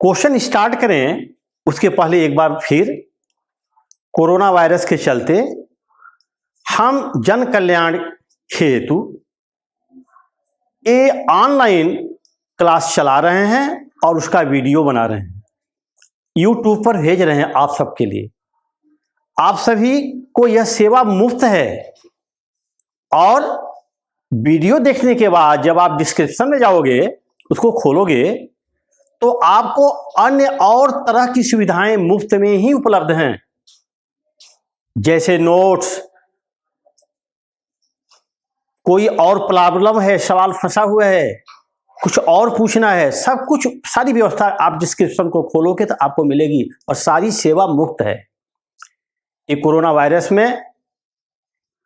Question start करें उसके पहले एक बार फिर कोरोना वायरस के चलते हम जन कल्याण हेतु ये ऑनलाइन क्लास चला रहे हैं और उसका वीडियो बना रहे हैं, यूट्यूब पर भेज रहे हैं आप सबके लिए। आप सभी को यह सेवा मुफ्त है और वीडियो देखने के बाद जब आप डिस्क्रिप्शन में जाओगे, उसको खोलोगे तो आपको अन्य और तरह की सुविधाएं मुफ्त में ही उपलब्ध हैं, जैसे नोट्स, कोई और प्रॉब्लम है, सवाल फंसा हुआ है, कुछ और पूछना है, सब कुछ सारी व्यवस्था आप डिस्क्रिप्शन को खोलोगे तो आपको मिलेगी और सारी सेवा मुफ्त है। ये कोरोना वायरस में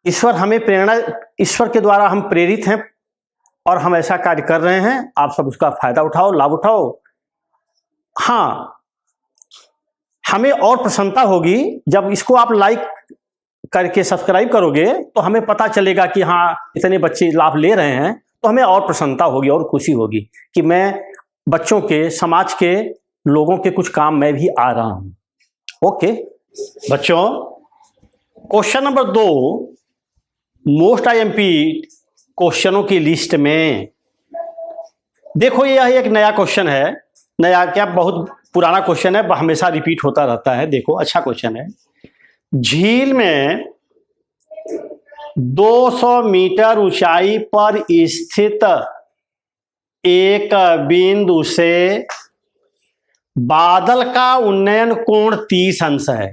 ईश्वर हमें प्रेरणा, ईश्वर के द्वारा हम प्रेरित हैं और हम ऐसा कार्य कर रहे हैं। आप सब उसका फायदा उठाओ, लाभ उठाओ। हाँ, हमें और प्रसन्नता होगी जब इसको आप लाइक करके सब्सक्राइब करोगे तो हमें पता चलेगा कि हाँ इतने बच्चे लाभ ले रहे हैं, तो हमें और प्रसन्नता होगी और खुशी होगी कि मैं बच्चों के, समाज के लोगों के कुछ काम मैं भी आ रहा हूं। ओके बच्चों, क्वेश्चन नंबर 2 मोस्ट आईएमपी क्वेश्चनों की लिस्ट में देखो, यह एक नया क्वेश्चन है। नया क्या, बहुत पुराना क्वेश्चन है, हमेशा रिपीट होता रहता है। देखो अच्छा क्वेश्चन है। झील में 200 मीटर ऊंचाई पर स्थित एक बिंदु से बादल का उन्नयन कोण 30 अंश है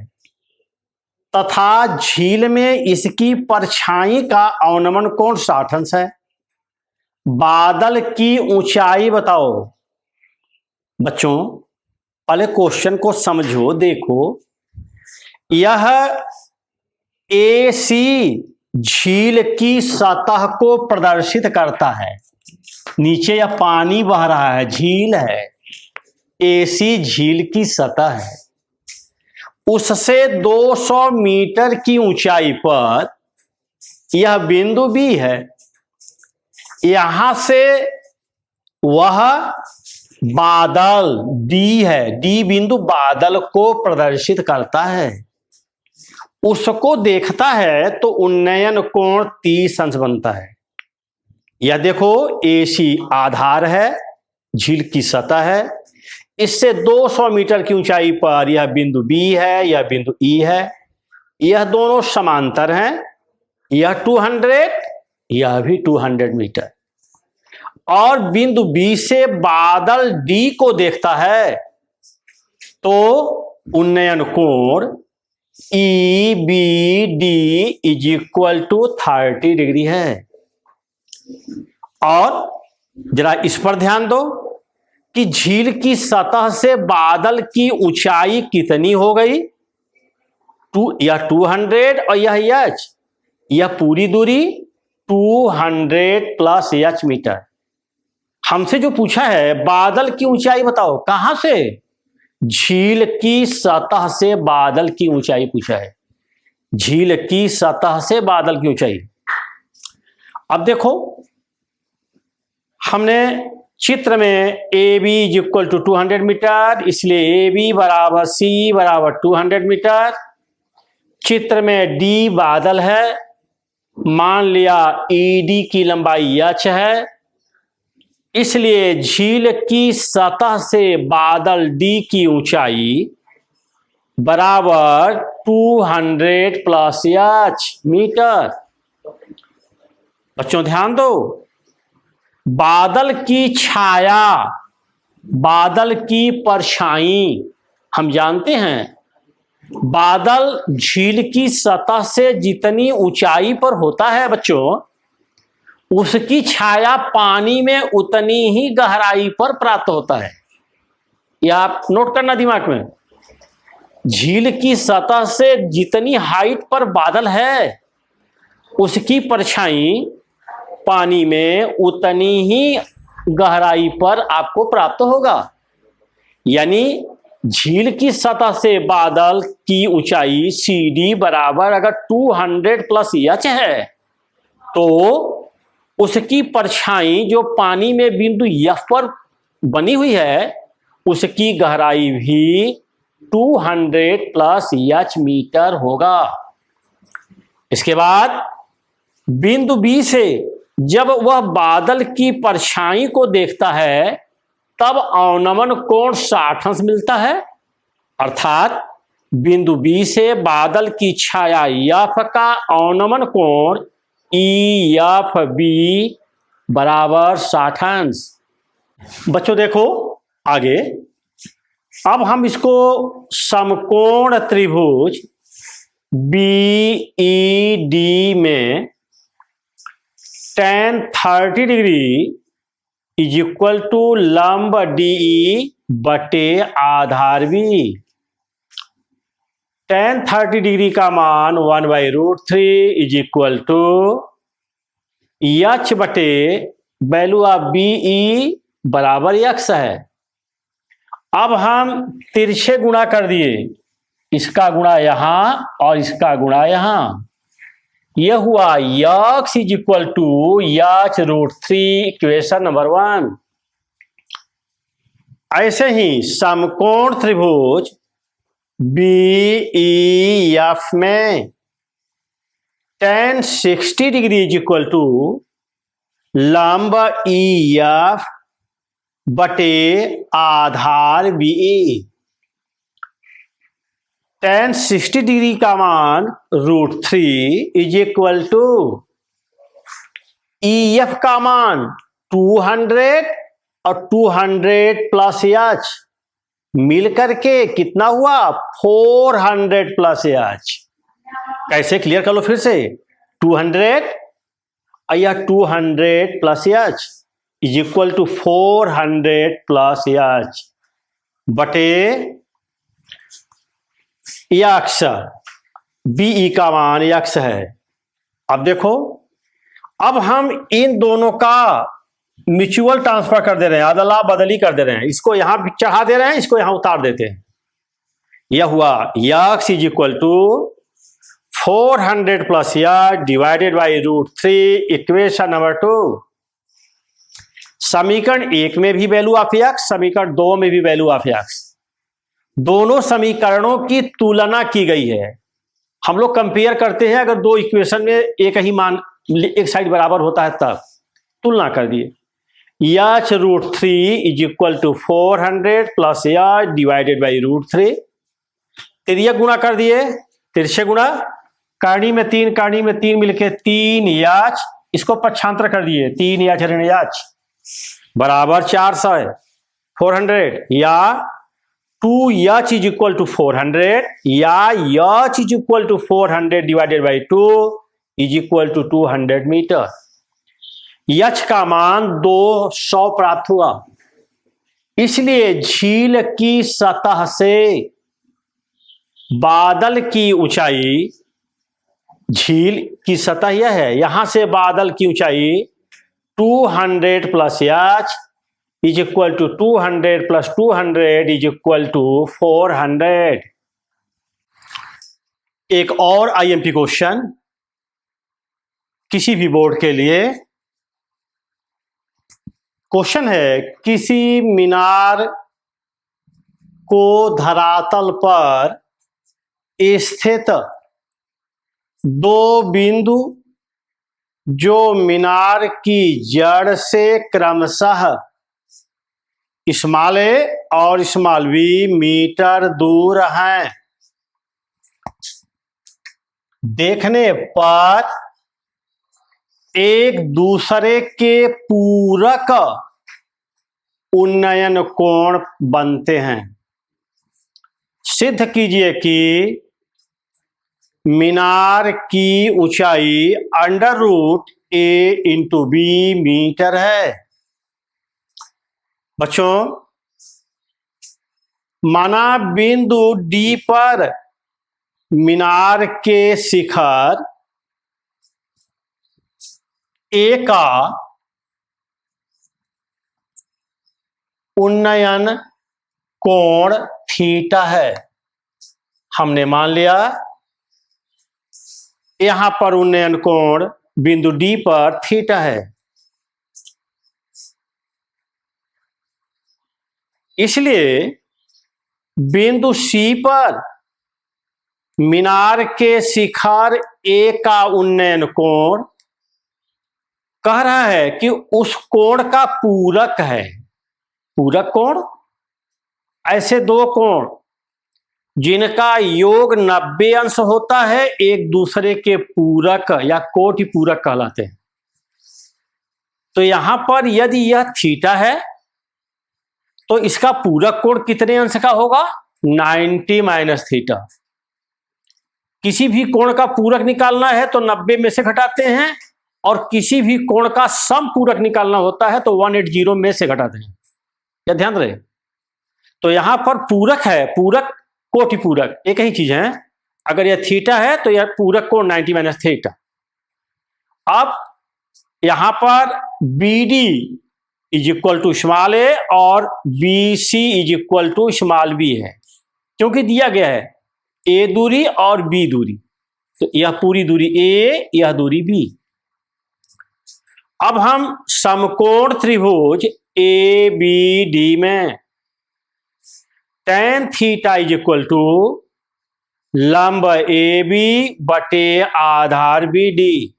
तथा झील में इसकी परछाई का अवनमन कोण 60 अंश है। बादल की ऊंचाई बताओ। बच्चों पहले क्वेश्चन को समझो। देखो, यह एसी झील की सतह को प्रदर्शित करता है। नीचे यह पानी बह रहा है, झील है, एसी झील की सतह है। उससे 200 मीटर की ऊंचाई पर यह बिंदु बी है। यहां से वह बादल डी है, डी बिंदु बादल को प्रदर्शित करता है। उसको देखता है तो उन्नयन कोण 30 अंश बनता है। यह देखो, एसी आधार है, झील की सतह है, इससे 200 मीटर की ऊंचाई पर यह बिंदु बी है, यह बिंदु ई है। यह दोनों समांतर हैं, यह 200, यह भी 200 मीटर। और बिंदु बी से बादल डी को देखता है तो उन्नयन कोण E B D is equal to 30 degree है। और जरा इस पर ध्यान दो कि झील की सतह से बादल की ऊंचाई कितनी हो गई, यह 200 और यह एच, यह पूरी दूरी 200 प्लस एच मीटर। हमसे जो पूछा है बादल की ऊंचाई बताओ, कहां से? झील की सतह से बादल की ऊंचाई पूछा है, झील की सतह से बादल की ऊंचाई। अब देखो, हमने चित्र में A B is equal to 200 metre, इसलिए ए बी बराबर सी बराबर 200 मीटर। चित्र में डी बादल है, मान लिया ई डी की लंबाई एच है, इसलिए झील की सतह से बादल डी की ऊंचाई बराबर 200 प्लस एच मीटर। बच्चों ध्यान दो, बादल की छाया, बादल की परछाई, हम जानते हैं बादल झील की सतह से जितनी ऊंचाई पर होता है बच्चों, उसकी छाया पानी में उतनी ही गहराई पर प्राप्त होता है। यह आप नोट करना दिमाग में। झील की सतह से जितनी हाइट पर बादल है, उसकी परछाई पानी में उतनी ही गहराई पर आपको प्राप्त होगा। यानी झील की सतह से बादल की ऊंचाई सी डी बराबर अगर 200 प्लस एच है तो उसकी परछाई जो पानी में बिंदु एफ पर बनी हुई है उसकी गहराई भी 200 प्लस एच मीटर होगा। इसके बाद बिंदु बी से जब वह बादल की परछाई को देखता है तब अवनमन कोण 60 अंश मिलता है। अर्थात बिंदु बी से बादल की छाया एफ का अवनमन कोण ई एफ बी बराबर 60 अंश। बच्चों देखो आगे, अब हम इसको समकोण त्रिभुज BED में tan 30 degree is equal to लंब DE बटे आधार B। tan 30 डिग्री का मान 1/√3 इज इक्वल टू एच बटे वैल्यू ऑफ BE बराबर x है। अब हम तिरछे गुणा कर दिए, इसका गुणा यहां और इसका गुणा यहां, यह हुआ x is equal to h√3 equation number 1। ऐसे ही समकोण त्रिभुज BEF में tan 60 degree is equal to लंब EF बटे आधार BE। tan 60 डिग्री का मान √3 इज इक्वल टू EF का मान 200 और 200 प्लस एच मिल करके कितना हुआ 400 प्लस एच। कैसे क्लियर कर लो फिर से, 200 या 200 plus h is equal to 400 plus h बटे x। BE का मान x है। अब देखो, अब हम इन दोनों का म्यूचुअल ट्रांसफर कर दे रहे हैं, अदला बदली कर दे रहे हैं, इसको यहां चढ़ा दे रहे हैं, इसको यहां उतार देते हैं। यह हुआ x is equal to 400 plus h divided by √3 equation number 2। समीकरण 1 में भी वैल्यू ऑफ x, समीकरण 2 में भी वैल्यू ऑफ x, दोनों समीकरणों की तुलना की गई है। हम लोग कंपेयर करते हैं, अगर दो इक्वेशन में एक ही मान एक साइड बराबर होता है तब तुलना कर दिए। h√3 is equal to 400 plus h divided by √3, तिर्यक गुणा कर दिए, तिरछे गुणा, करणी में 3 करणी में 3 मिलके 3 एच, इसको पक्षांतर कर दिए 3 एच ऋण एच बराबर 400 400 या 2h इज इक्वल टू 400 या h is equal to 400 divided by 2 is equal to 200 metre. h का मान 200 प्राप्त हुआ। इसलिए झील की सतह से बादल की ऊंचाई, झील की सतह यह है, यहां से बादल की ऊंचाई 200 plus h is equal to 200 plus 200 is equal to 400। एक और IMP क्वेश्चन किसी भी बोर्ड के लिए क्वेश्चन है, किसी मीनार को धरातल पर स्थित दो बिंदु जो मीनार की जड़ से क्रमशः स्मॉल a और स्मॉल b मीटर दूर हैं, देखने पर एक दूसरे के पूरक उन्नयन कोण बनते हैं। सिद्ध कीजिए कि मीनार की ऊंचाई √a इंटू b मीटर है। बच्चों, माना बिंदु D पर मीनार के शिखर A का उन्नयन कोण थीटा है। हमने मान लिया यहां पर उन्नयन कोण बिंदु D पर थीटा है। इसलिए बिंदु सी पर मीनार के शिखर ए का उन्नयन कोण कह रहा है कि उस कोण का पूरक है। पूरक कोण, ऐसे दो कोण जिनका योग 90 अंश होता है, एक दूसरे के पूरक या कोटि पूरक कहलाते हैं। तो यहां पर यदि यह थीटा है तो इसका पूरक कोण कितने अंश का होगा? 90 माइनस थीटा। किसी भी कोण का पूरक निकालना है तो 90 में से घटाते हैं, और किसी भी कोण का सम पूरक निकालना होता है तो 180 में से घटाते हैं। क्या ध्यान रहे? तो यहां पर पूरक है, पूरक कोटि पूरक एक ही चीज है। अगर यह थीटा है तो यह पूरक कोण 90 माइनस थीटा। अब यहां पर B D is equal to small A और B C is equal to small B है, क्योंकि दिया गया है ए दूरी और बी दूरी। तो यह पूरी दूरी ए, यह दूरी बी। अब हम समकोण त्रिभुज ए बी डी में tan theta is equal to लंब ए बी बटे आधार बी डी,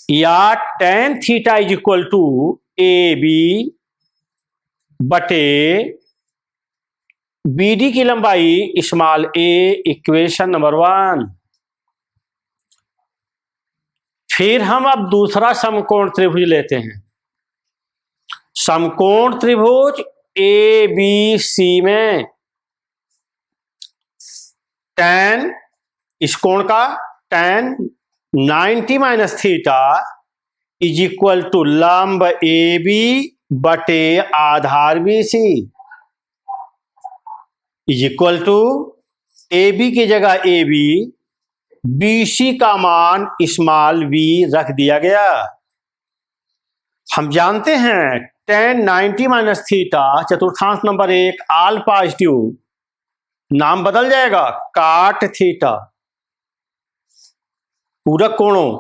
या tan theta is equal to A B बटे बी डी की लंबाई स्मॉल ए, इक्वेशन नंबर 1। फिर हम अब दूसरा समकोण त्रिभुज लेते हैं। समकोण त्रिभुज ए बी सी में tan, इस कोण का tan 90 minus theta is equal to लंब ए बी बटे आधार B C, is equal to A B की जगह ए बी, बी सी का मान स्मॉल बी रख दिया गया। हम जानते हैं tan 90 माइनस थीटा चतुर्थांश नंबर 1 ऑल पॉजिटिव, नाम बदल जाएगा काट थीटा। पूरक कोणों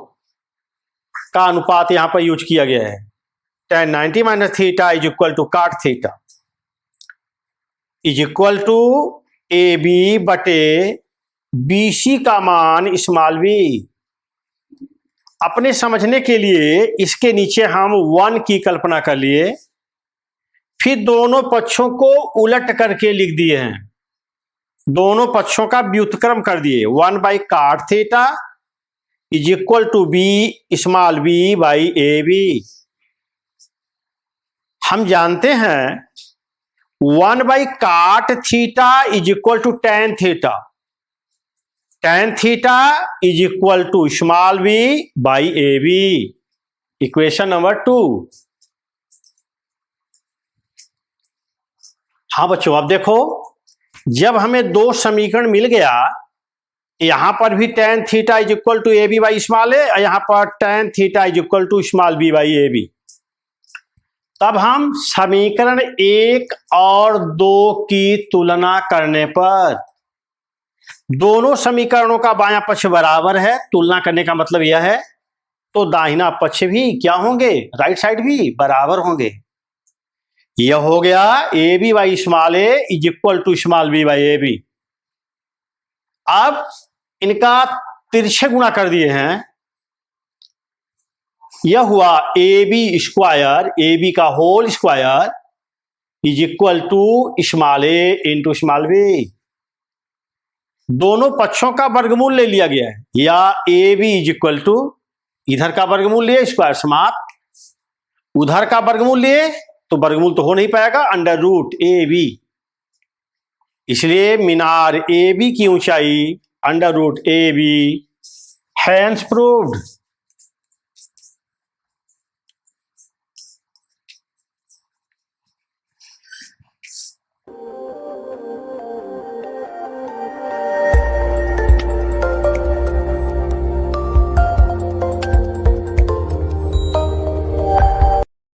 का अनुपात यहां पर यूज किया गया है। tan 90 minus theta is equal to cot theta is equal to A B बटे बी सी का मान स्मॉल बी। अपने समझने के लिए इसके नीचे हम 1 की कल्पना कर लिए, फिर दोनों पक्षों को उलट करके लिख दिए हैं, दोनों पक्षों का व्युत्क्रम कर दिए। 1 by cot theta is equal to B small B by A B. हम जानते हैं 1 by cot theta is equal to tan theta, tan theta is equal to small B by A B, equation number 2। हाँ बच्चों, अब देखो, जब हमें दो समीकरण मिल गया, यहां पर भी tan theta is equal to A B by small A, यहां पर tan theta is equal to small B by A B, तब हम समीकरण 1 और 2 की तुलना करने पर दोनों समीकरणों का बायां पक्ष बराबर है। तुलना करने का मतलब यह है तो दाहिना पक्ष भी क्या होंगे, राइट साइड भी बराबर होंगे। यह हो गया A B by small A is equal to small B by A B. अब इनका तिरछे गुणा कर दिए हैं, यह हुआ A B square, A B का whole square is equal to small A into small B. दोनों पक्षों का वर्गमूल ले लिया गया है, या A B is equal to इधर का वर्गमूल लिए स्क्वायर समाप्त, उधर का वर्गमूल लिए तो वर्गमूल तो हो नहीं पाएगा, अंडर रूट ए बी। इसलिए मीनार ए बी की ऊंचाई under root A B, hence proved.